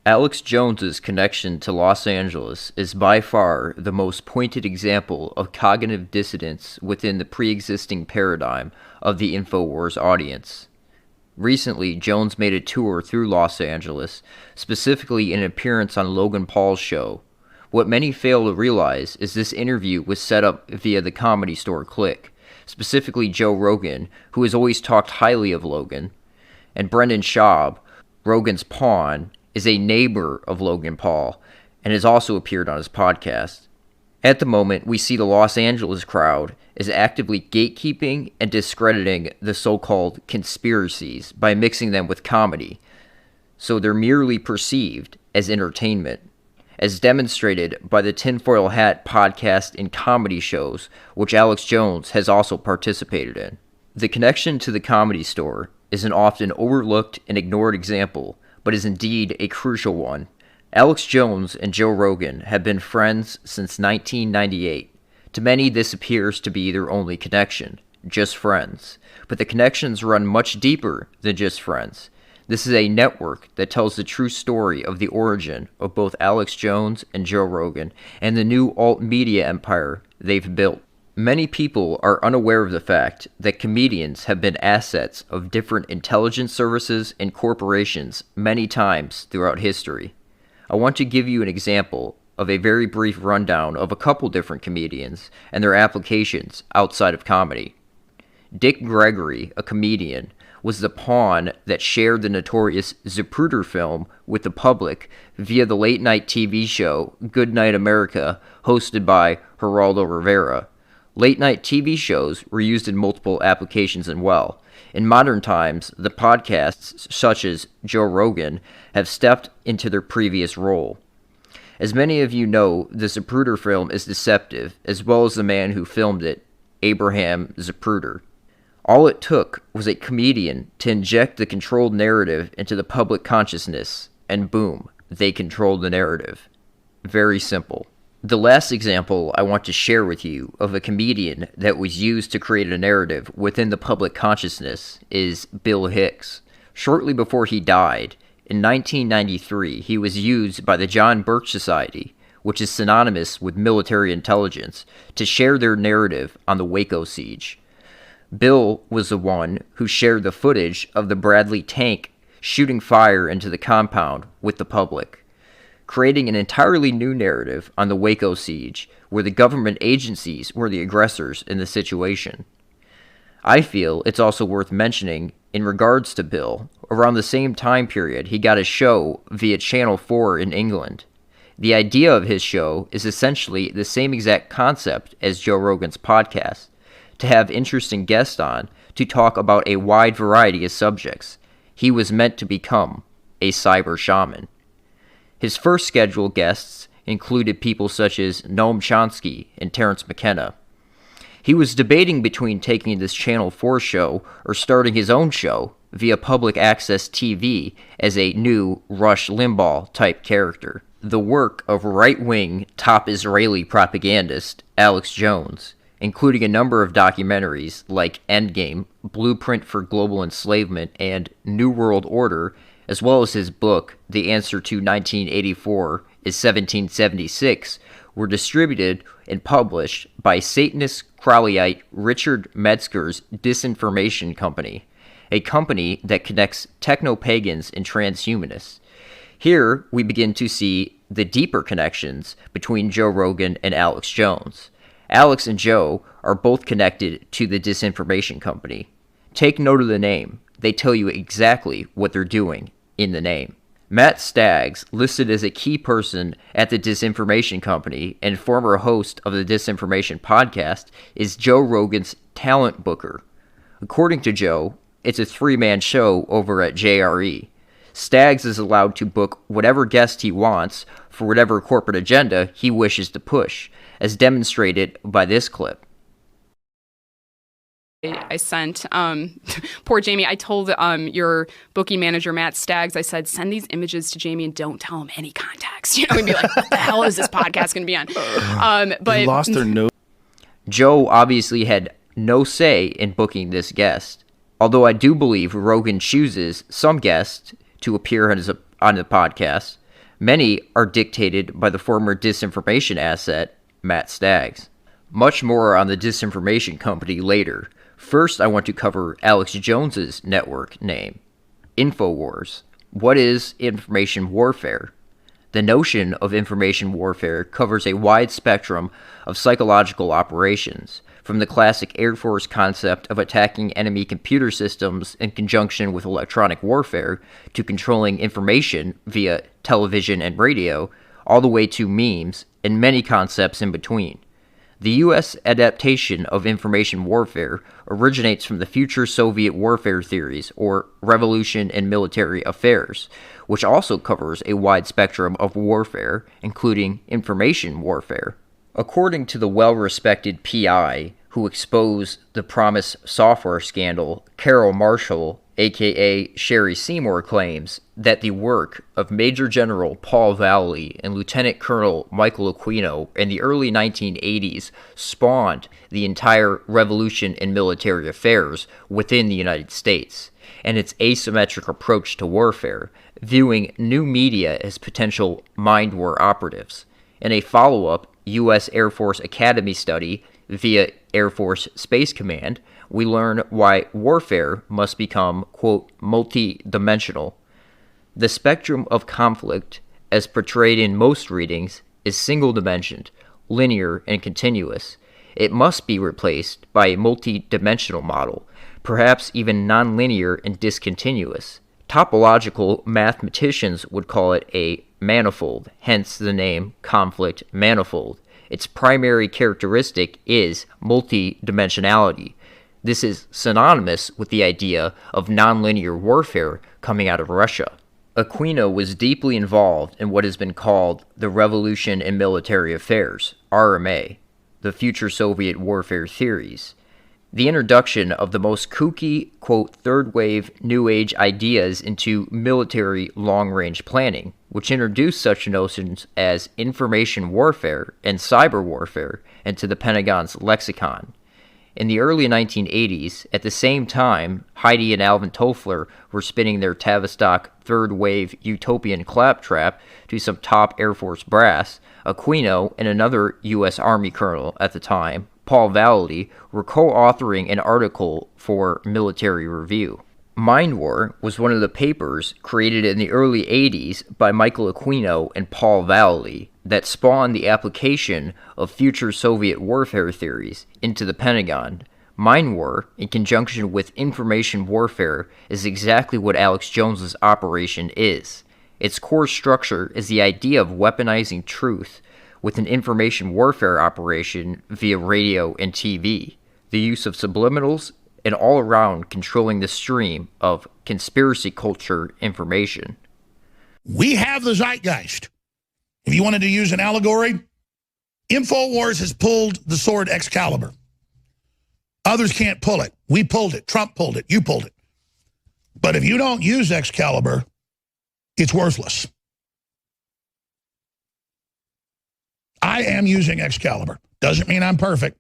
Alex Jones's connection to Los Angeles is by far the most pointed example of cognitive dissonance within the pre-existing paradigm of the InfoWars audience. Recently, Jones made a tour through Los Angeles, specifically an appearance on Logan Paul's show. What many fail to realize is this interview was set up via the Comedy Store clique, specifically Joe Rogan, who has always talked highly of Logan, and Brendan Schaub, Rogan's pawn, is a neighbor of Logan Paul and has also appeared on his podcast. At the moment, we see the Los Angeles crowd is actively gatekeeping and discrediting the so-called conspiracies by mixing them with comedy, so they're merely perceived as entertainment, as demonstrated by the Tinfoil Hat podcast and comedy shows, which Alex Jones has also participated in. The connection to the Comedy Store is an often overlooked and ignored example, but is indeed a crucial one. Alex Jones and Joe Rogan have been friends since 1998. To many, this appears to be their only connection, just friends. But the connections run much deeper than just friends. This is a network that tells the true story of the origin of both Alex Jones and Joe Rogan and the new alt-media empire they've built. Many people are unaware of the fact that comedians have been assets of different intelligence services and corporations many times throughout history. I want to give you an example of a very brief rundown of a couple different comedians and their applications outside of comedy. Dick Gregory, a comedian, was the pawn that shared the notorious Zapruder film with the public via the late-night TV show Good Night America, hosted by Geraldo Rivera. Late-night TV shows were used in multiple applications as well. In modern times, the podcasts, such as Joe Rogan, have stepped into their previous role. As many of you know, the Zapruder film is deceptive, as well as the man who filmed it, Abraham Zapruder. All it took was a comedian to inject the controlled narrative into the public consciousness, and boom, they controlled the narrative. Very simple. The last example I want to share with you of a comedian that was used to create a narrative within the public consciousness is Bill Hicks. Shortly before he died, in 1993, he was used by the John Birch Society, which is synonymous with military intelligence, to share their narrative on the Waco siege. Bill was the one who shared the footage of the Bradley tank shooting fire into the compound with the public, creating an entirely new narrative on the Waco siege, where the government agencies were the aggressors in the situation. I feel it's also worth mentioning, in regards to Bill, around the same time period he got a show via Channel 4 in England. The idea of his show is essentially the same exact concept as Joe Rogan's podcast, to have interesting guests on to talk about a wide variety of subjects. He was meant to become a cyber shaman. His first scheduled guests included people such as Noam Chomsky and Terrence McKenna. He was debating between taking this Channel 4 show or starting his own show via public access TV as a new Rush Limbaugh type character. The work of right-wing top Israeli propagandist Alex Jones, including a number of documentaries like Endgame, Blueprint for Global Enslavement, and New World Order, as well as his book, The Answer to 1984 is 1776, were distributed and published by Satanist Crowleyite Richard Metzger's Disinformation Company, a company that connects techno-pagans and transhumanists. Here, we begin to see the deeper connections between Joe Rogan and Alex Jones. Alex and Joe are both connected to the Disinformation Company. Take note of the name. They tell you exactly what they're doing in the name. Matt Staggs, listed as a key person at the Disinformation Company and former host of the Disinformation podcast, is Joe Rogan's talent booker. According to Joe, it's a three-man show over at JRE. Staggs is allowed to book whatever guest he wants for whatever corporate agenda he wishes to push, as demonstrated by this clip. I sent poor Jamie. I told your booking manager, Matt Staggs, I said, send these images to Jamie and don't tell him any context. You know, and be like, what the hell is this podcast going to be on? But they lost their nose. Joe obviously had no say in booking this guest, although I do believe Rogan chooses some guests to appear on the podcast. Many are dictated by the former disinformation asset, Matt Staggs. Much more on the disinformation company later. First, I want to cover Alex Jones's network name, InfoWars. What is information warfare? The notion of information warfare covers a wide spectrum of psychological operations, from the classic Air Force concept of attacking enemy computer systems in conjunction with electronic warfare to controlling information via television and radio, all the way to memes and many concepts in between. The U.S. adaptation of information warfare originates from the future Soviet warfare theories, or revolution in military affairs, which also covers a wide spectrum of warfare, including information warfare. According to the well-respected PI who exposed the Promise software scandal, Carol Marshall, aka Sherry Seymour, claims that the work of Major General Paul Vallely and Lieutenant Colonel Michael Aquino in the early 1980s spawned the entire revolution in military affairs within the United States, and its asymmetric approach to warfare, viewing new media as potential mind war operatives. In a follow-up U.S. Air Force Academy study via Air Force Space Command, we learn why warfare must become, quote, multi-dimensional. The spectrum of conflict, as portrayed in most readings, is single-dimensioned, linear, and continuous. It must be replaced by a multi-dimensional model, perhaps even nonlinear and discontinuous. Topological mathematicians would call it a manifold, hence the name conflict manifold. Its primary characteristic is multi-dimensionality. This is synonymous with the idea of nonlinear warfare coming out of Russia. Aquino was deeply involved in what has been called the Revolution in Military Affairs, RMA, the future Soviet warfare theories. The introduction of the most kooky, quote, third-wave New Age ideas into military long-range planning, which introduced such notions as information warfare and cyber warfare into the Pentagon's lexicon. In the early 1980s, at the same time Heidi and Alvin Toffler were spinning their Tavistock third-wave utopian claptrap to some top Air Force brass, Aquino and another U.S. Army colonel at the time, Paul Vallely, were co-authoring an article for Military Review. Mind War was one of the papers created in the early 80s by Michael Aquino and Paul Vallely that spawned the application of future Soviet warfare theories into the Pentagon. Mind War, in conjunction with information warfare, is exactly what Alex Jones's operation is. Its core structure is the idea of weaponizing truth with an information warfare operation via radio and TV, the use of subliminals, and all around controlling the stream of conspiracy culture information. We have the zeitgeist. If you wanted to use an allegory, InfoWars has pulled the sword Excalibur. Others can't pull it. We pulled it. Trump pulled it. You pulled it. But if you don't use Excalibur, it's worthless. I am using Excalibur. Doesn't mean I'm perfect.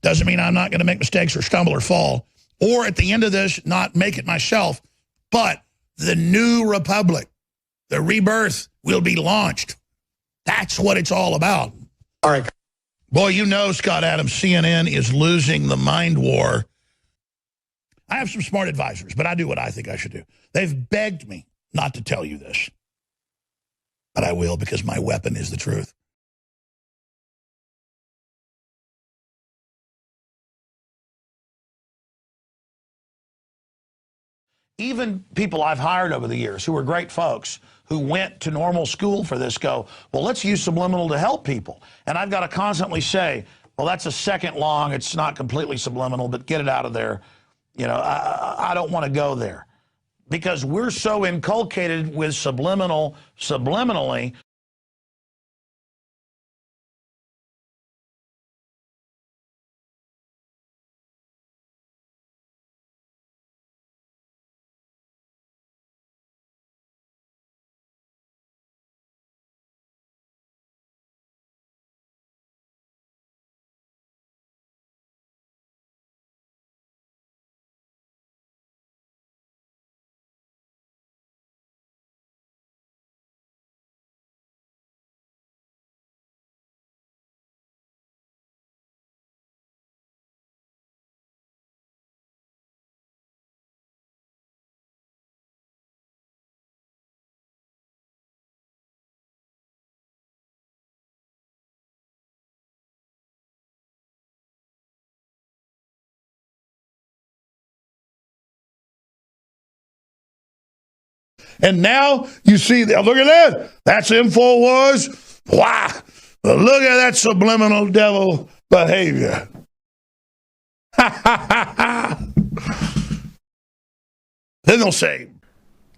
Doesn't mean I'm not going to make mistakes or stumble or fall. Or at the end of this, not make it myself. But the new republic, the rebirth, will be launched. That's what it's all about. All right. Boy, you know, Scott Adams, CNN is losing the mind war. I have some smart advisors, but I do what I think I should do. They've begged me not to tell you this. But I will, because my weapon is the truth. Even people I've hired over the years who are great folks who went to normal school for this go, well, let's use subliminal to help people. And I've got to constantly say, well, that's a second long. It's not completely subliminal, but get it out of there. You know, I don't want to go there because we're so inculcated with subliminally, And now you see, look at that. That's InfoWars. Wow. Look at that subliminal devil behavior. Then they'll say,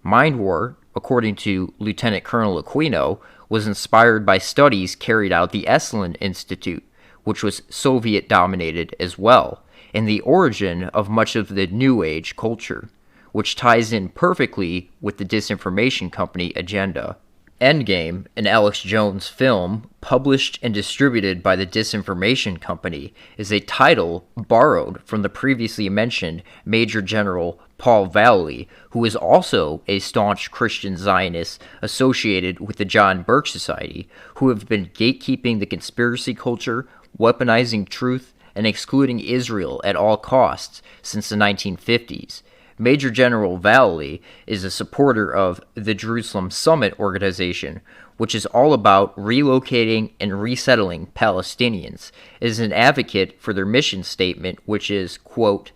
Mind War, according to Lieutenant Colonel Aquino, was inspired by studies carried out at the Esalen Institute, which was Soviet-dominated as well, and the origin of much of the New Age culture, which ties in perfectly with the disinformation company agenda. Endgame, an Alex Jones film, published and distributed by the disinformation company, is a title borrowed from the previously mentioned Major General Paul Vallely, who is also a staunch Christian Zionist associated with the John Birch Society, who have been gatekeeping the conspiracy culture, weaponizing truth, and excluding Israel at all costs since the 1950s. Major General Vallely is a supporter of the Jerusalem Summit organization, which is all about relocating and resettling Palestinians. It is an advocate for their mission statement, which is, quote,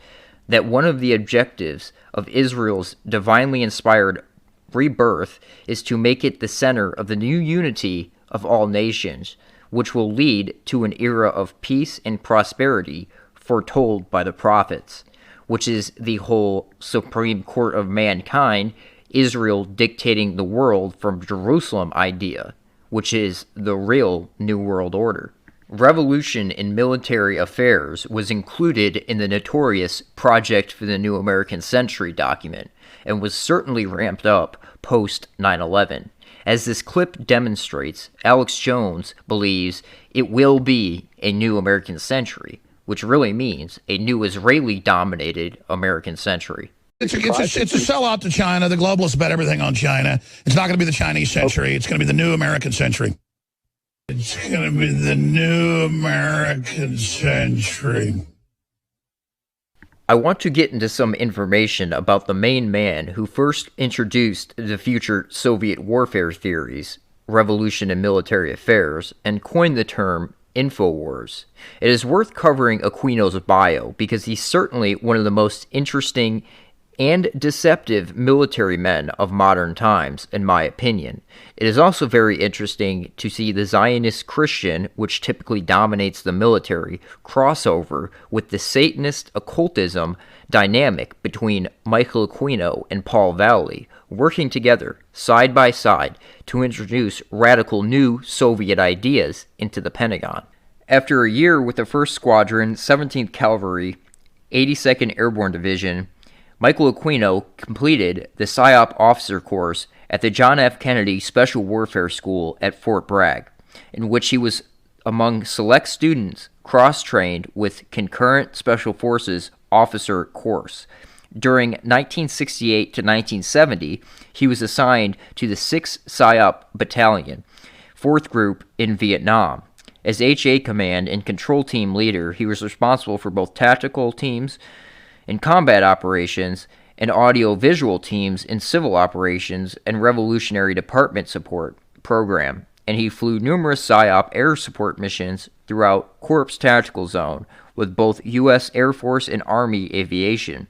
that one of the objectives of Israel's divinely inspired rebirth is to make it the center of the new unity of all nations, which will lead to an era of peace and prosperity foretold by the prophets, which is the whole Supreme Court of mankind, Israel dictating the world from Jerusalem idea, which is the real New World Order. Revolution in military affairs was included in the notorious Project for the New American Century document, and was certainly ramped up post 9/11. As this clip demonstrates, Alex Jones believes it will be a new American century, which really means a new Israeli-dominated American century. It's a sellout to China. The globalists bet everything on China. It's not going to be the Chinese century. It's going to be the new American century. It's going to be the new American century. I want to get into some information about the main man who first introduced the future Soviet warfare theories, revolution in military affairs, and coined the term InfoWars. It is worth covering Aquino's bio because he's certainly one of the most interesting and deceptive military men of modern times, in my opinion. It is also very interesting to see the Zionist Christian, which typically dominates the military, crossover with the Satanist occultism dynamic between Michael Aquino and Paul Vallely, working together, side by side, to introduce radical new Soviet ideas into the Pentagon. After a year with the 1st Squadron, 17th Cavalry, 82nd Airborne Division, Michael Aquino completed the PSYOP officer course at the John F. Kennedy Special Warfare School at Fort Bragg, in which he was among select students cross-trained with Concurrent Special Forces officer course. During 1968 to 1970, he was assigned to the 6th PSYOP Battalion, 4th Group in Vietnam. As HA Command and Control Team Leader, he was responsible for both tactical teams in combat operations and audio-visual teams in civil operations and Revolutionary Department Support program, and he flew numerous PSYOP air support missions throughout Corps Tactical Zone with both U.S. Air Force and Army aviation.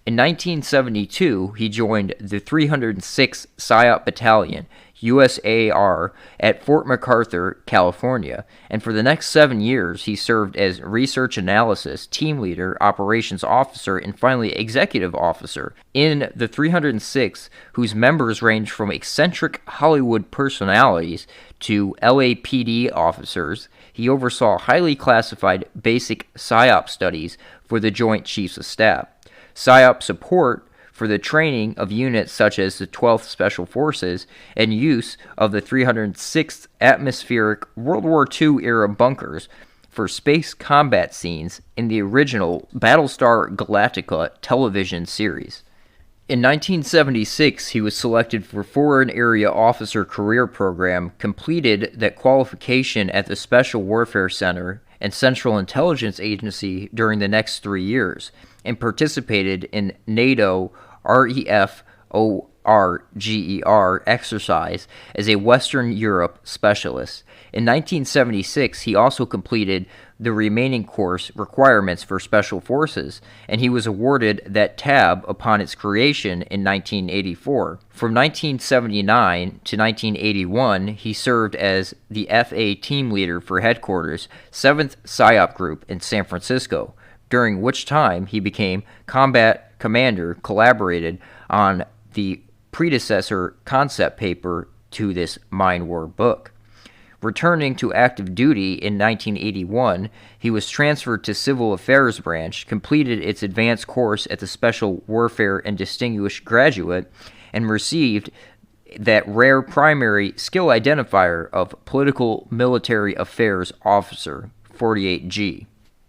In 1972, he joined the 306th PSYOP Battalion, USAR, at Fort MacArthur, California, and for the next 7 years he served as research analysis, team leader, operations officer, and finally executive officer in the 306th, whose members range from eccentric Hollywood personalities to LAPD officers. He oversaw highly classified basic PSYOP studies for the Joint Chiefs of Staff, PSYOP support for the training of units such as the 12th Special Forces, and use of the 306th Atmospheric World War II-era bunkers for space combat scenes in the original Battlestar Galactica television series. In 1976, he was selected for Foreign Area Officer Career Program, completed that qualification at the Special Warfare Center and Central Intelligence Agency during the next 3 years, and participated in NATO REF RGER exercise as a Western Europe specialist. In 1976, he also completed the remaining course requirements for Special Forces, and he was awarded that tab upon its creation in 1984. From 1979 to 1981, he served as the FA team leader for Headquarters, 7th PSYOP Group in San Francisco, during which time he became combat commander, collaborated on the predecessor concept paper to this Mind War book. Returning to active duty in 1981, he was transferred to Civil Affairs Branch, completed its advanced course at the Special Warfare and Distinguished Graduate, and received that rare primary skill identifier of Political Military Affairs Officer, 48G.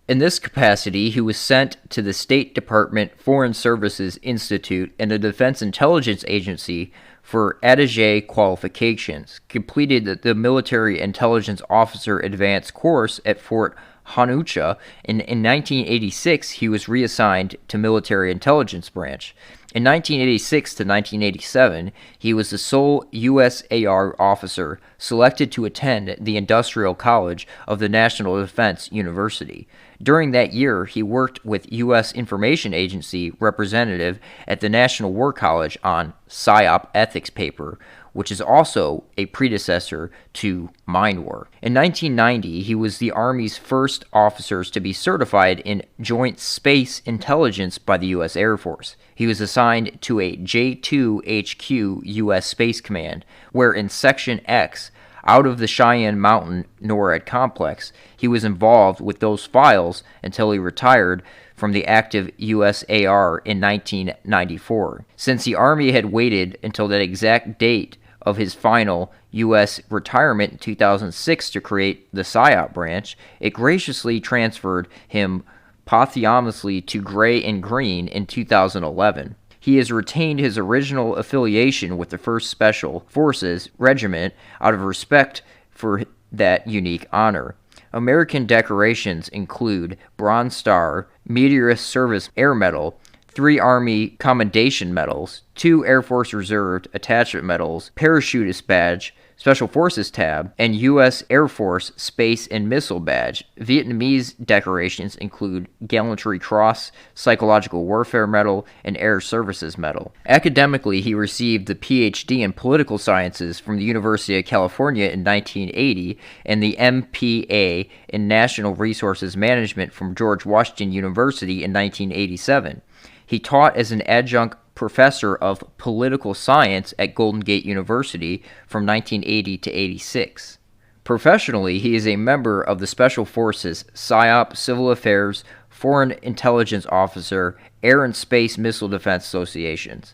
In this capacity, he was sent to the State Department Foreign Services Institute and the Defense Intelligence Agency for attaché qualifications, completed the Military Intelligence Officer Advanced course at Fort Hanucha. In 1986, he was reassigned to Military Intelligence Branch. In 1986 to 1987, he was the sole USAR officer selected to attend the Industrial College of the National Defense University. During that year, he worked with U.S. Information Agency representative at the National War College on PSYOP ethics paper, which is also a predecessor to Mind War. In 1990, he was the Army's first officers to be certified in Joint Space Intelligence by the U.S. Air Force. He was assigned to a J-2 HQ U.S. Space Command, where in Section X, out of the Cheyenne Mountain NORAD complex, he was involved with those files until he retired from the active USAR in 1994. Since the Army had waited until that exact date of his final U.S. retirement in 2006 to create the PSYOP branch, it graciously transferred him posthumously to Gray and Green in 2011. He has retained his original affiliation with the 1st Special Forces Regiment out of respect for that unique honor. American decorations include Bronze Star, Meteorist Service Air Medal, 3 Army Commendation Medals, 2 Air Force Reserve Attachment Medals, Parachutist Badge, Special Forces Tab, and U.S. Air Force Space and Missile Badge. Vietnamese decorations include Gallantry Cross, Psychological Warfare Medal, and Air Services Medal. Academically, he received the Ph.D. in Political Sciences from the University of California in 1980 and the M.P.A. in National Resources Management from George Washington University in 1987. He taught as an adjunct professor of political science at Golden Gate University from 1980 to 86. Professionally, he is a member of the Special Forces, PSYOP, Civil Affairs, Foreign Intelligence Officer, Air and Space Missile Defense Associations.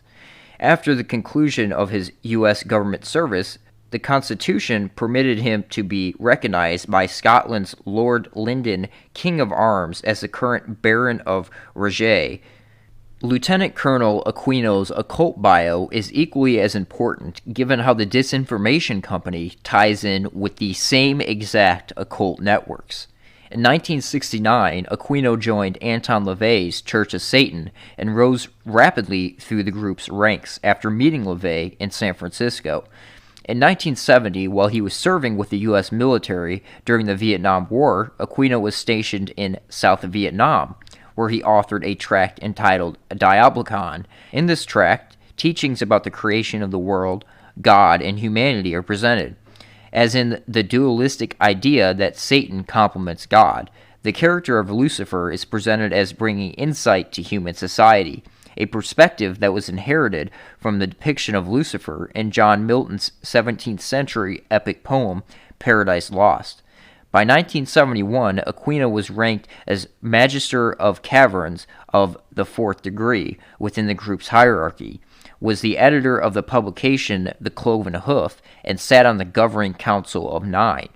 After the conclusion of his U.S. government service, the Constitution permitted him to be recognized by Scotland's Lord Linden King of Arms as the current Baron of Regé. Lieutenant Colonel Aquino's occult bio is equally as important, given how the disinformation company ties in with the same exact occult networks. In 1969, Aquino joined Anton LaVey's Church of Satan and rose rapidly through the group's ranks after meeting LaVey in San Francisco. In 1970, while he was serving with the U.S. military during the Vietnam War, Aquino was stationed in South Vietnam, where he authored a tract entitled Diablicon. In this tract, teachings about the creation of the world, God, and humanity are presented. As in the dualistic idea that Satan complements God, the character of Lucifer is presented as bringing insight to human society, a perspective that was inherited from the depiction of Lucifer in John Milton's 17th century epic poem, Paradise Lost. By 1971, Aquino was ranked as Magister of Caverns of the 4th degree within the group's hierarchy, was the editor of the publication The Cloven Hoof, and sat on the governing council of 9.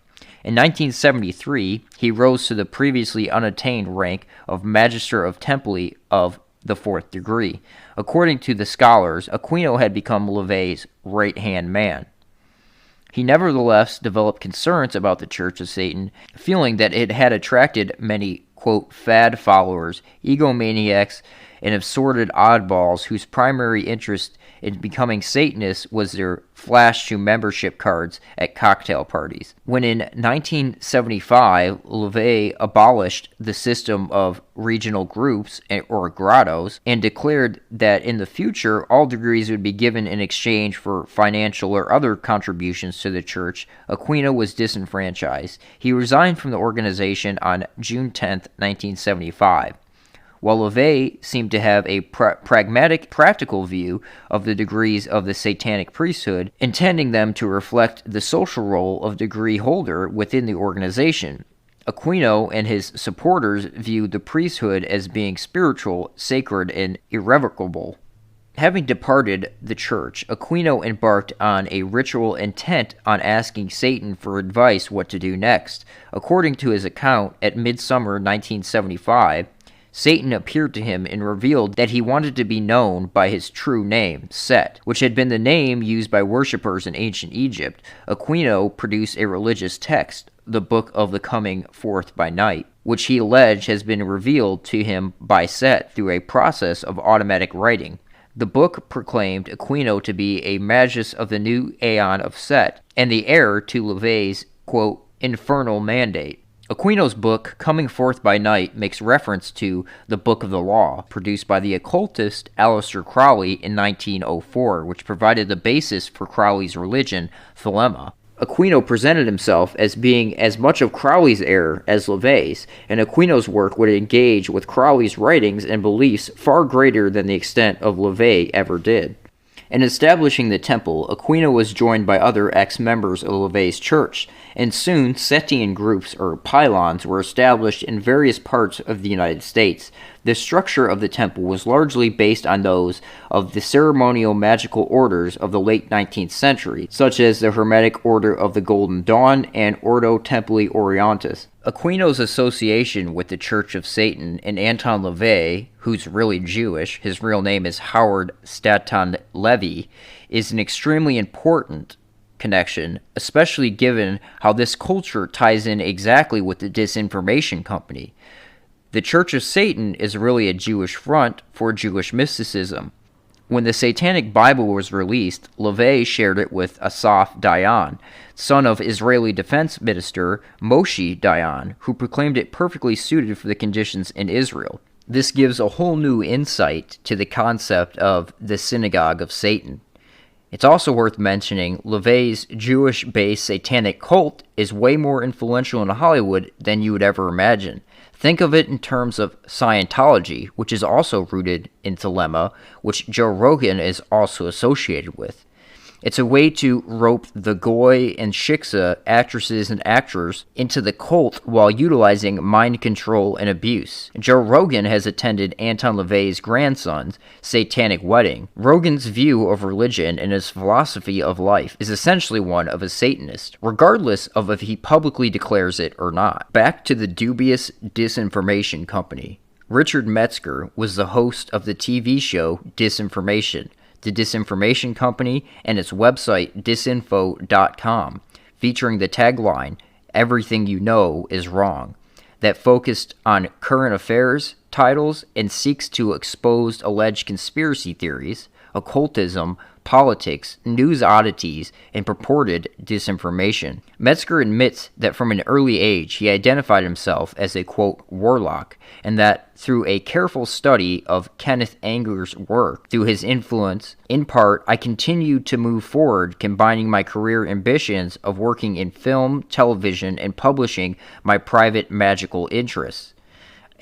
In 1973, he rose to the previously unattained rank of Magister of Temple of the 4th degree. According to the scholars, Aquino had become LaVey's right-hand man. He nevertheless developed concerns about the Church of Satan, feeling that it had attracted many, quote, fad followers, egomaniacs, and assorted oddballs whose primary interest in becoming Satanists was their flash to membership cards at cocktail parties. When in 1975, LaVey abolished the system of regional groups, or grottos, and declared that in the future all degrees would be given in exchange for financial or other contributions to the church, Aquino was disenfranchised. He resigned from the organization on June 10, 1975. While LaVey seemed to have a pragmatic, practical view of the degrees of the Satanic priesthood, intending them to reflect the social role of degree holder within the organization, Aquino and his supporters viewed the priesthood as being spiritual, sacred, and irrevocable. Having departed the church, Aquino embarked on a ritual intent on asking Satan for advice what to do next. According to his account, at midsummer 1975, Satan appeared to him and revealed that he wanted to be known by his true name, Set, which had been the name used by worshippers in ancient Egypt. Aquino produced a religious text, the Book of the Coming Forth by Night, which he alleged has been revealed to him by Set through a process of automatic writing. The book proclaimed Aquino to be a magus of the new aeon of Set, and the heir to LaVey's, quote, infernal mandate. Aquino's book, Coming Forth by Night, makes reference to the Book of the Law, produced by the occultist Aleister Crowley in 1904, which provided the basis for Crowley's religion, Thelema. Aquino presented himself as being as much of Crowley's heir as LaVey's, and Aquino's work would engage with Crowley's writings and beliefs far greater than the extent of LaVey ever did. In establishing the temple, Aquino was joined by other ex-members of LaVey's church, and soon Setian groups, or pylons, were established in various parts of the United States. The structure of the temple was largely based on those of the ceremonial magical orders of the late 19th century, such as the Hermetic Order of the Golden Dawn and Ordo Templi Orientis. Aquino's association with the Church of Satan and Anton LaVey, who's really Jewish, his real name is Howard Staton Levy, is an extremely important connection, especially given how this culture ties in exactly with the disinformation company. The Church of Satan is really a Jewish front for Jewish mysticism. When the Satanic Bible was released, LaVey shared it with Asaph Dayan, son of Israeli defense minister Moshe Dayan, who proclaimed it perfectly suited for the conditions in Israel. This gives a whole new insight to the concept of the synagogue of Satan. It's also worth mentioning LaVey's Jewish-based satanic cult is way more influential in Hollywood than you would ever imagine. Think of it in terms of Scientology, which is also rooted in Thelema, which Joe Rogan is also associated with. It's a way to rope the Goy and Shiksa actresses and actors into the cult while utilizing mind control and abuse. Joe Rogan has attended Anton LaVey's grandson's satanic wedding. Rogan's view of religion and his philosophy of life is essentially one of a Satanist, regardless of if he publicly declares it or not. Back to the dubious disinformation company. Richard Metzger was the host of the TV show Disinformation, the Disinformation Company, and its website disinfo.com, featuring the tagline, "Everything you know is wrong," that focused on current affairs, titles, and seeks to expose alleged conspiracy theories, occultism, politics, news oddities, and purported disinformation. Metzger admits that from an early age he identified himself as a, quote, warlock, and that through a careful study of Kenneth Anger's work, through his influence, in part, I continued to move forward, combining my career ambitions of working in film, television, and publishing my private magical interests.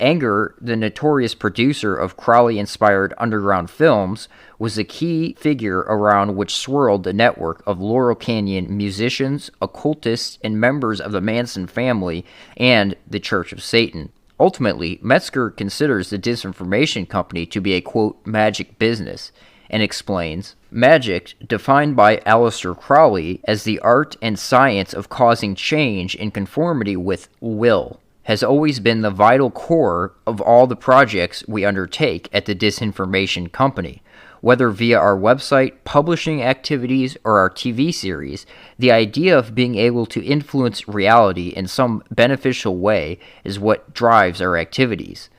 Anger, the notorious producer of Crowley-inspired underground films, was a key figure around which swirled the network of Laurel Canyon musicians, occultists, and members of the Manson family and the Church of Satan. Ultimately, Metzger considers the Disinformation Company to be a, quote, magic business, and explains, magic, defined by Aleister Crowley as the art and science of causing change in conformity with will, has always been the vital core of all the projects we undertake at the Disinformation Company. Whether via our website, publishing activities, or our TV series, the idea of being able to influence reality in some beneficial way is what drives our activities.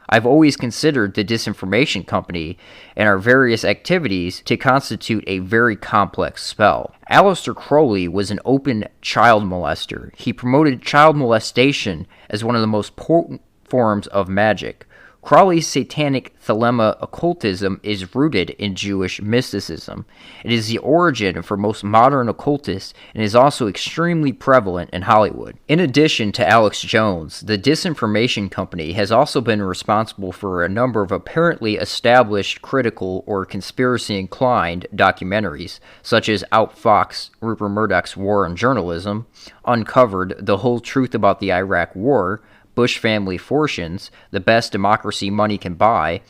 I've always considered the Disinformation Company and our various activities to constitute a very complex spell. Aleister Crowley was an open child molester. He promoted child molestation as one of the most potent forms of magic. Crowley's satanic thelema occultism is rooted in Jewish mysticism. It is the origin for most modern occultists and is also extremely prevalent in Hollywood. In addition to Alex Jones, the Disinformation Company has also been responsible for a number of apparently established critical or conspiracy-inclined documentaries, such as Outfoxed Rupert Murdoch's War on Journalism, Uncovered: The Whole Truth About the Iraq War, Bush Family Fortunes, The Best Democracy Money Can Buy,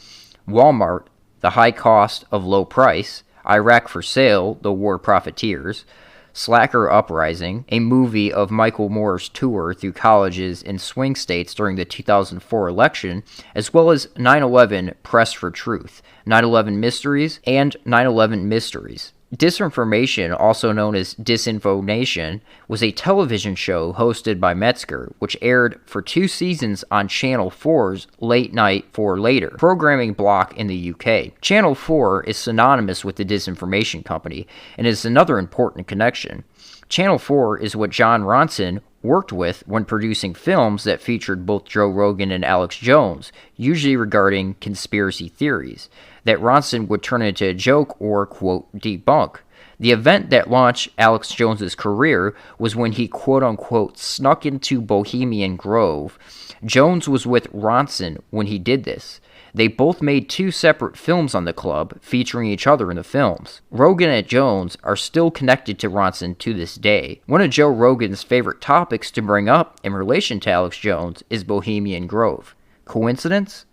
Walmart, The High Cost of Low Price, Iraq for Sale, The War Profiteers, Slacker Uprising, a movie of Michael Moore's tour through colleges in swing states during the 2004 election, as well as 9/11 Press for Truth, 9/11 Mysteries, and 9/11 Mysteries. Disinformation, also known as Disinfo Nation, was a television show hosted by Metzger, which aired for 2 seasons on Channel 4's Late Night for Later programming block in the UK. Channel 4 is synonymous with the Disinformation Company and is another important connection. Channel 4 is what John Ronson worked with when producing films that featured both Joe Rogan and Alex Jones, usually regarding conspiracy theories, that Ronson would turn into a joke or, quote, debunk. The event that launched Alex Jones's career was when he, quote-unquote, snuck into Bohemian Grove. Jones was with Ronson when he did this. They both made 2 separate films on the club, featuring each other in the films. Rogan and Jones are still connected to Ronson to this day. One of Joe Rogan's favorite topics to bring up in relation to Alex Jones is Bohemian Grove. Coincidence?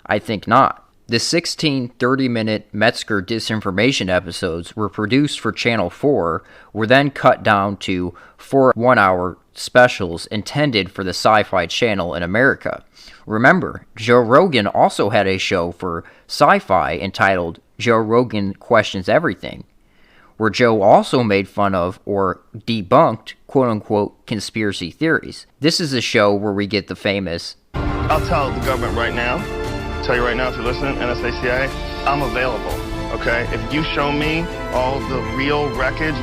I think not. The 16 30-minute Metzger disinformation episodes were produced for Channel 4, were then cut down to 4 one-hour specials intended for the Sci-Fi Channel in America. Remember, Joe Rogan also had a show for Sci-Fi entitled Joe Rogan Questions Everything, where Joe also made fun of or debunked quote-unquote conspiracy theories. This is a show where we get the famous, I'll tell the government right now, tell you right now if you're listening, NSA, CIA, I'm available, okay? If you show me all the real wreckage,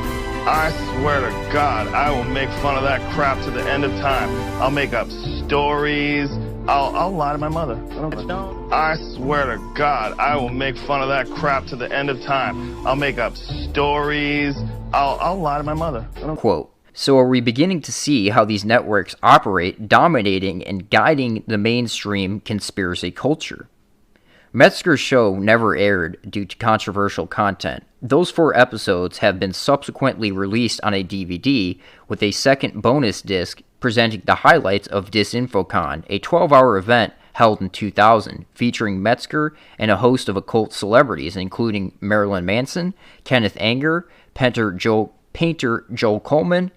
I swear to God, I will make fun of that crap to the end of time. I'll make up stories. I'll lie to my mother. I swear to God, I will make fun of that crap to the end of time. I'll make up stories. I'll lie to my mother. Quote. So are we beginning to see how these networks operate, dominating and guiding the mainstream conspiracy culture? Metzger's show never aired due to controversial content. Those 4 episodes have been subsequently released on a DVD with a second bonus disc presenting the highlights of DisinfoCon, a 12-hour event held in 2000, featuring Metzger and a host of occult celebrities, including Marilyn Manson, Kenneth Anger, painter Joel Coleman,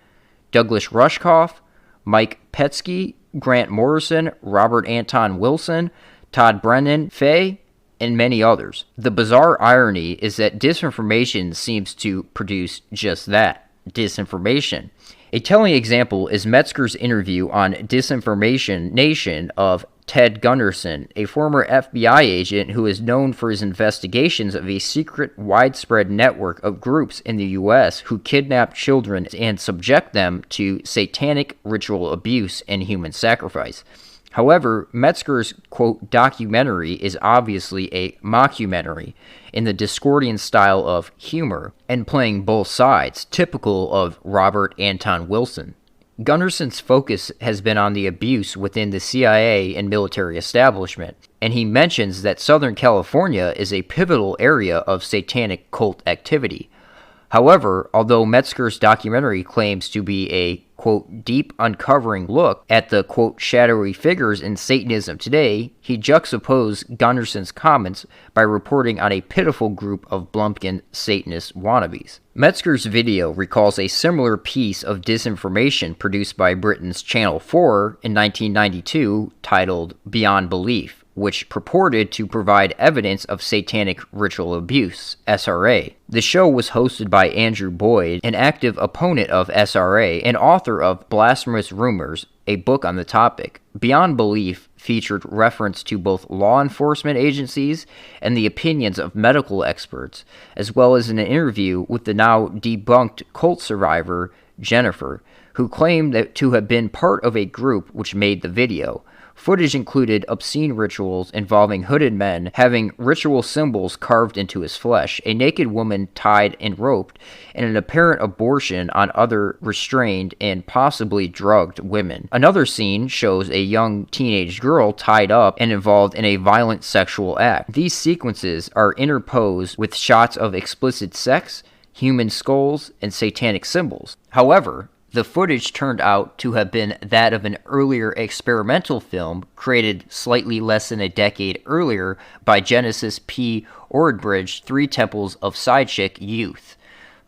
Douglas Rushkoff, Mike Petsky, Grant Morrison, Robert Anton Wilson, Todd Brennan, Faye, and many others. The bizarre irony is that disinformation seems to produce just that, disinformation. A telling example is Metzger's interview on Disinformation Nation of Ted Gunderson, a former FBI agent who is known for his investigations of a secret, widespread network of groups in the U.S. who kidnap children and subject them to satanic ritual abuse and human sacrifice. However, Metzger's, quote, documentary is obviously a mockumentary in the Discordian style of humor and playing both sides, typical of Robert Anton Wilson. Gunderson's focus has been on the abuse within the CIA and military establishment, and he mentions that Southern California is a pivotal area of satanic cult activity. However, although Metzger's documentary claims to be a, quote, deep uncovering look at the, quote, shadowy figures in Satanism today, he juxtaposed Gunderson's comments by reporting on a pitiful group of Blumpkin Satanist wannabes. Metzger's video recalls a similar piece of disinformation produced by Britain's Channel 4 in 1992 titled Beyond Belief, which purported to provide evidence of satanic ritual abuse, SRA. The show was hosted by Andrew Boyd, an active opponent of SRA and author of Blasphemous Rumors, a book on the topic. Beyond Belief featured reference to both law enforcement agencies and the opinions of medical experts, as well as an interview with the now debunked cult survivor, Jennifer, who claimed that to have been part of a group which made the video. Footage included obscene rituals involving hooded men having ritual symbols carved into his flesh, a naked woman tied and roped, and an apparent abortion on other restrained and possibly drugged women. Another scene shows a young teenage girl tied up and involved in a violent sexual act. These sequences are interposed with shots of explicit sex, human skulls, and satanic symbols. However, the footage turned out to have been that of an earlier experimental film created slightly less than a decade earlier by Genesis P. Ordridge, Three Temples of Psychic Youth,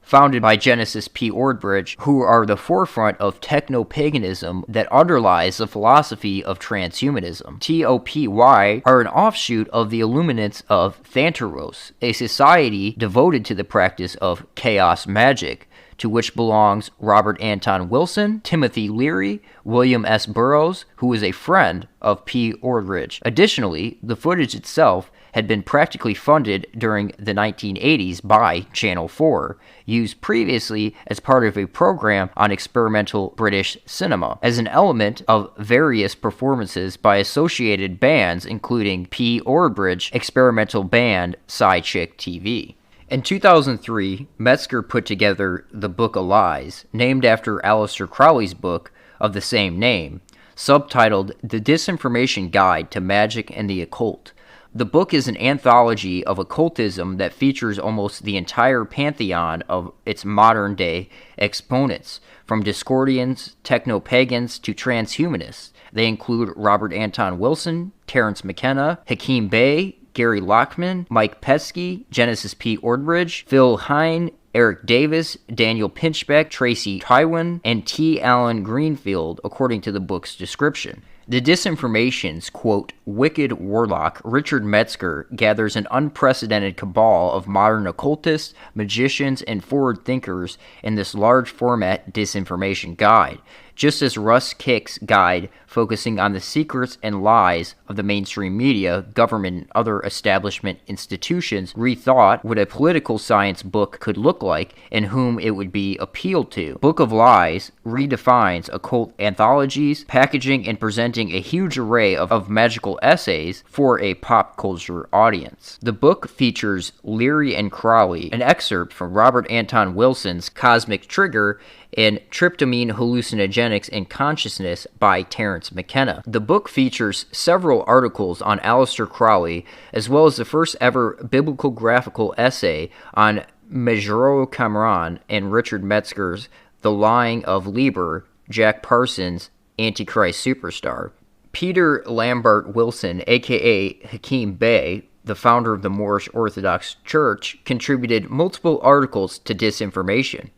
founded by Genesis P. Ordridge, who are the forefront of techno-paganism that underlies the philosophy of transhumanism. TOPY are an offshoot of the Illuminates of Thantaros, a society devoted to the practice of chaos magic, to which belongs Robert Anton Wilson, Timothy Leary, William S. Burroughs, who is a friend of P. Ordridge. Additionally, the footage itself had been practically funded during the 1980s by Channel 4, used previously as part of a program on experimental British cinema, as an element of various performances by associated bands including P. Ordridge experimental band Psychic TV. In 2003, Metzger put together the Book of Lies, named after Aleister Crowley's book of the same name, subtitled The Disinformation Guide to Magic and the Occult. The book is an anthology of occultism that features almost the entire pantheon of its modern-day exponents, from Discordians, techno-pagans, to transhumanists. They include Robert Anton Wilson, Terence McKenna, Hakeem Bey, Gary Lockman, Mike Pesky, Genesis P. Ordridge, Phil Hine, Eric Davis, Daniel Pinchbeck, Tracy Tywin, and T. Allen Greenfield, according to the book's description. The Disinformation's, quote, wicked warlock Richard Metzger gathers an unprecedented cabal of modern occultists, magicians, and forward thinkers in this large-format disinformation guide, just as Russ Kick's guide focusing on the secrets and lies of the mainstream media, government, and other establishment institutions rethought what a political science book could look like and whom it would be appealed to. Book of Lies redefines occult anthologies, packaging and presenting a huge array of magical essays for a pop culture audience. The book features Leary and Crowley, an excerpt from Robert Anton Wilson's Cosmic Trigger, and Tryptamine Hallucinogenics and Consciousness by Terence McKenna. The book features several articles on Aleister Crowley, as well as the first ever biblical graphical essay on Majoro Cameron and Richard Metzger's The Lying of Liber, Jack Parsons' Antichrist Superstar. Peter Lambert Wilson, aka Hakeem Bey, the founder of the Moorish Orthodox Church, contributed multiple articles to Disinformation.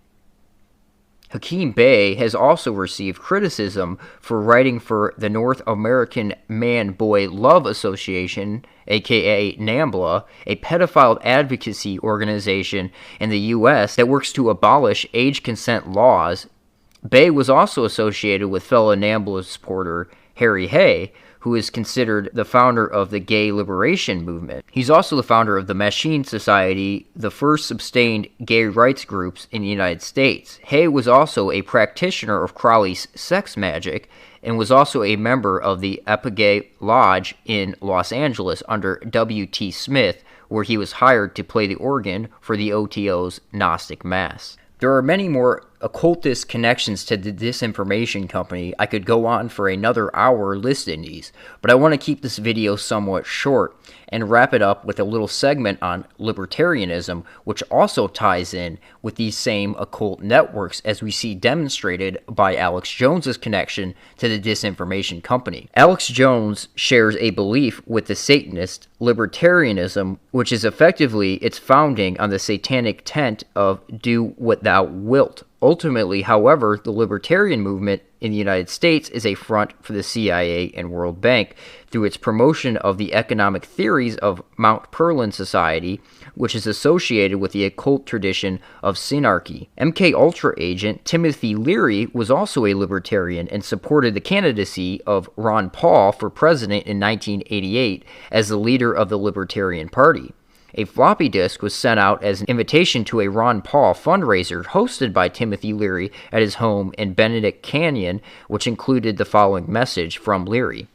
Hakeem Bey has also received criticism for writing for the North American Man-Boy Love Association, aka NAMBLA, a pedophile advocacy organization in the U.S. that works to abolish age consent laws. Bey was also associated with fellow NAMBLA supporter Harry Hay, who is considered the founder of the gay liberation movement. He's also the founder of the Machine Society, the first sustained gay rights groups in the United States. Hay was also a practitioner of Crowley's sex magic and was also a member of the Epigay Lodge in Los Angeles under W.T. Smith, where he was hired to play the organ for the OTO's Gnostic Mass. There are many more occultist connections to the Disinformation Company. I could go on for another hour listing these, but I want to keep this video somewhat short and wrap it up with a little segment on libertarianism, which also ties in with these same occult networks, as we see demonstrated by Alex Jones's connection to the Disinformation Company. Alex Jones shares a belief with the Satanist libertarianism, which is effectively its founding on the satanic tent of do what thou wilt, Ultimately, however, the libertarian movement in the United States is a front for the CIA and World Bank through its promotion of the economic theories of Mount Perlin Society, which is associated with the occult tradition of synarchy. MKUltra agent Timothy Leary was also a libertarian and supported the candidacy of Ron Paul for president in 1988 as the leader of the Libertarian Party. A floppy disk was sent out as an invitation to a Ron Paul fundraiser hosted by Timothy Leary at his home in Benedict Canyon, which included the following message from Leary.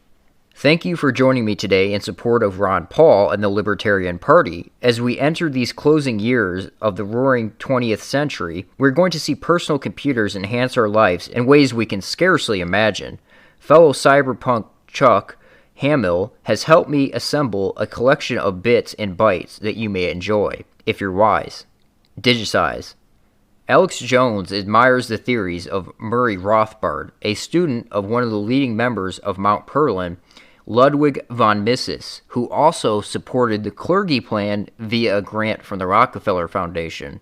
Thank you for joining me today in support of Ron Paul and the Libertarian Party. As we enter these closing years of the roaring 20th century, we're going to see personal computers enhance our lives in ways we can scarcely imagine. Fellow cyberpunk Chuck Hamill has helped me assemble a collection of bits and bytes that you may enjoy, if you're wise. Digitize. Alex Jones admires the theories of Murray Rothbard, a student of one of the leading members of Mount Perlin, Ludwig von Mises, who also supported the clergy plan via a grant from the Rockefeller Foundation.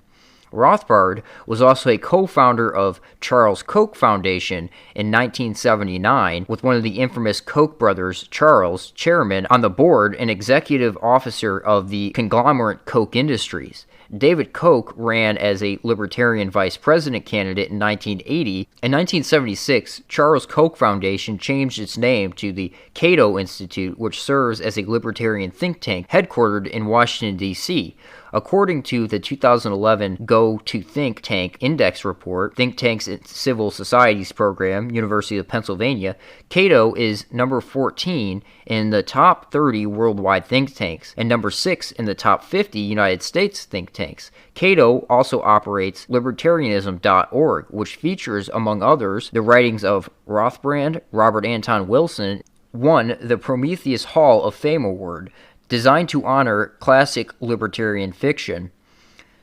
Rothbard was also a co-founder of Charles Koch Foundation in 1979, with one of the infamous Koch brothers, Charles, chairman, on the board and executive officer of the conglomerate Koch Industries. David Koch ran as a Libertarian vice president candidate in 1980. In 1976, Charles Koch Foundation changed its name to the Cato Institute, which serves as a libertarian think tank headquartered in Washington, D.C. According to the 2011 Go to Think Tank Index Report, Think Tanks and Civil Societies Program, University of Pennsylvania, Cato is number 14 in the top 30 worldwide think tanks and number 6 in the top 50 United States think tanks. Cato also operates libertarianism.org, which features, among others, the writings of Rothbard, Robert Anton Wilson, won the Prometheus Hall of Fame Award, designed to honor classic libertarian fiction.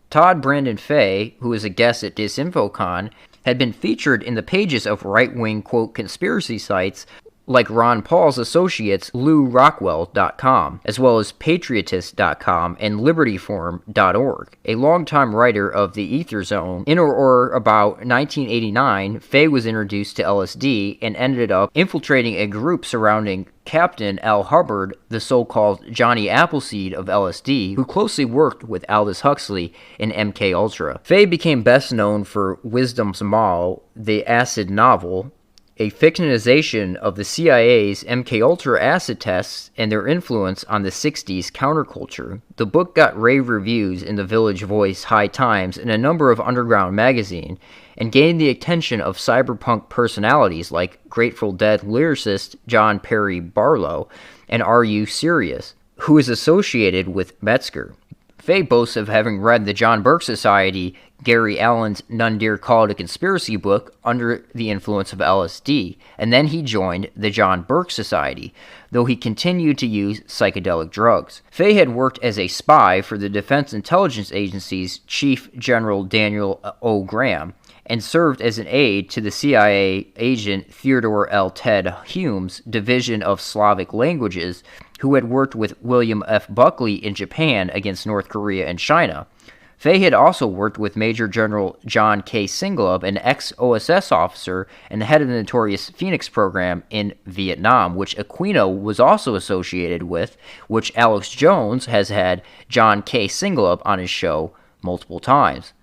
Todd Brandon Fay, who is a guest at DisinfoCon, had been featured in the pages of right-wing, quote, conspiracy sites like Ron Paul's associates LouRockwell.com, as well as Patriotist.com and LibertyForum.org. A longtime writer of the Ether Zone, in or about 1989, Fay was introduced to LSD and ended up infiltrating a group surrounding Captain Al Hubbard, the so-called Johnny Appleseed of LSD, who closely worked with Aldous Huxley in MKUltra. Fay became best known for Wisdom's Mall, the acid novel, a fictionization of the CIA's MKUltra acid tests and their influence on the 60s counterculture. The book got rave reviews in the Village Voice, High Times, and a number of underground magazines, and gained the attention of cyberpunk personalities like Grateful Dead lyricist John Perry Barlow and Are You Serious, who is associated with Metzger. Fay boasts of having read the John Burke Society, Gary Allen's None Dare Call It a Conspiracy book under the influence of LSD, and then he joined the John Burke Society, though he continued to use psychedelic drugs. Fay had worked as a spy for the Defense Intelligence Agency's Chief General Daniel O. Graham, and served as an aide to the CIA agent Theodore L. Ted Hume's Division of Slavic Languages, who had worked with William F. Buckley in Japan against North Korea and China. Fay had also worked with Major General John K. Singlub, an ex-OSS officer and the head of the notorious Phoenix program in Vietnam, which Aquino was also associated with, which Alex Jones has had John K. Singlub on his show multiple times.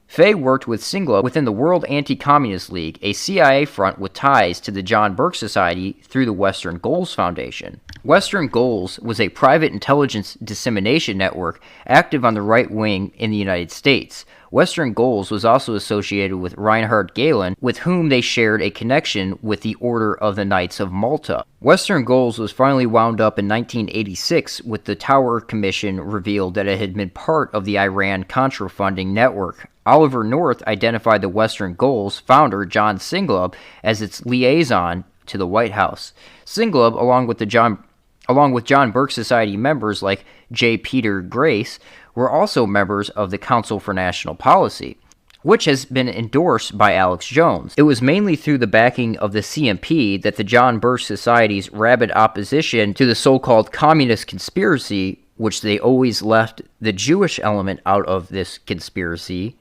Fay worked with Singlub within the World Anti-Communist League, a CIA front with ties to the John Burke Society through the Western Goals Foundation. Western Goals was a private intelligence dissemination network active on the right wing in the United States. Western Goals was also associated with Reinhard Gehlen, with whom they shared a connection with the Order of the Knights of Malta. Western Goals was finally wound up in 1986 with the Tower Commission revealed that it had been part of the Iran-Contra funding network. Oliver North identified the Western Goals founder, John Singlub, as its liaison to the White House. Singlub, along with John Burke Society members like J. Peter Grace, were also members of the Council for National Policy, which has been endorsed by Alex Jones. It was mainly through the backing of the CMP that the John Burke Society's rabid opposition to the so-called communist conspiracy, which they always left the Jewish element out of this conspiracy,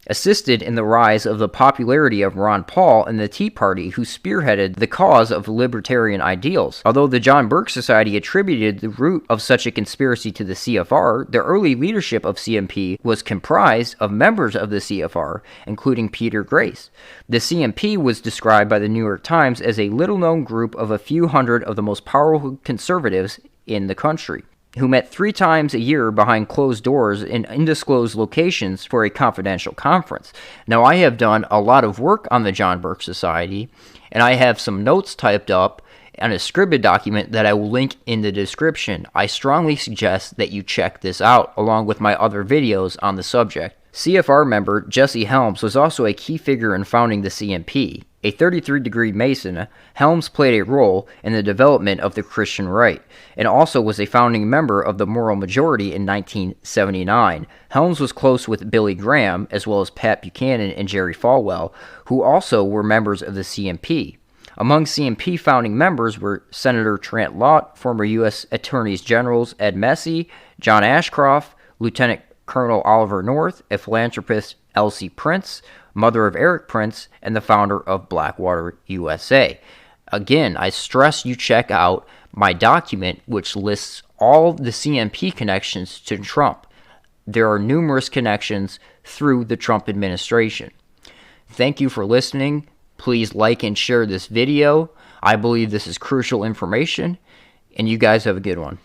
assisted in the rise of the popularity of Ron Paul and the Tea Party, who spearheaded the cause of libertarian ideals. Although the John Birch Society attributed the root of such a conspiracy to the CFR, the early leadership of CMP was comprised of members of the CFR, including Peter Grace. The CMP was described by the New York Times as a little-known group of a few hundred of the most powerful conservatives in the country, who met 3 times a year behind closed doors in undisclosed locations for a confidential conference. Now, I have done a lot of work on the John Birch Society, and I have some notes typed up on a scribed document that I will link in the description. I strongly suggest that you check this out, along with my other videos on the subject. CFR member Jesse Helms was also a key figure in founding the CMP. A 33-degree Mason, Helms played a role in the development of the Christian right, and also was a founding member of the Moral Majority in 1979. Helms was close with Billy Graham, as well as Pat Buchanan and Jerry Falwell, who also were members of the CMP. Among CMP founding members were Senator Trent Lott, former U.S. Attorneys Generals Ed Massey, John Ashcroft, Lieutenant Colonel Oliver North, a philanthropist Elsie Prince, mother of Eric Prince, and the founder of Blackwater USA. Again, I stress you check out my document, which lists all the CMP connections to Trump. There are numerous connections through the Trump administration. Thank you for listening. Please like and share this video. I believe this is crucial information, and you guys have a good one.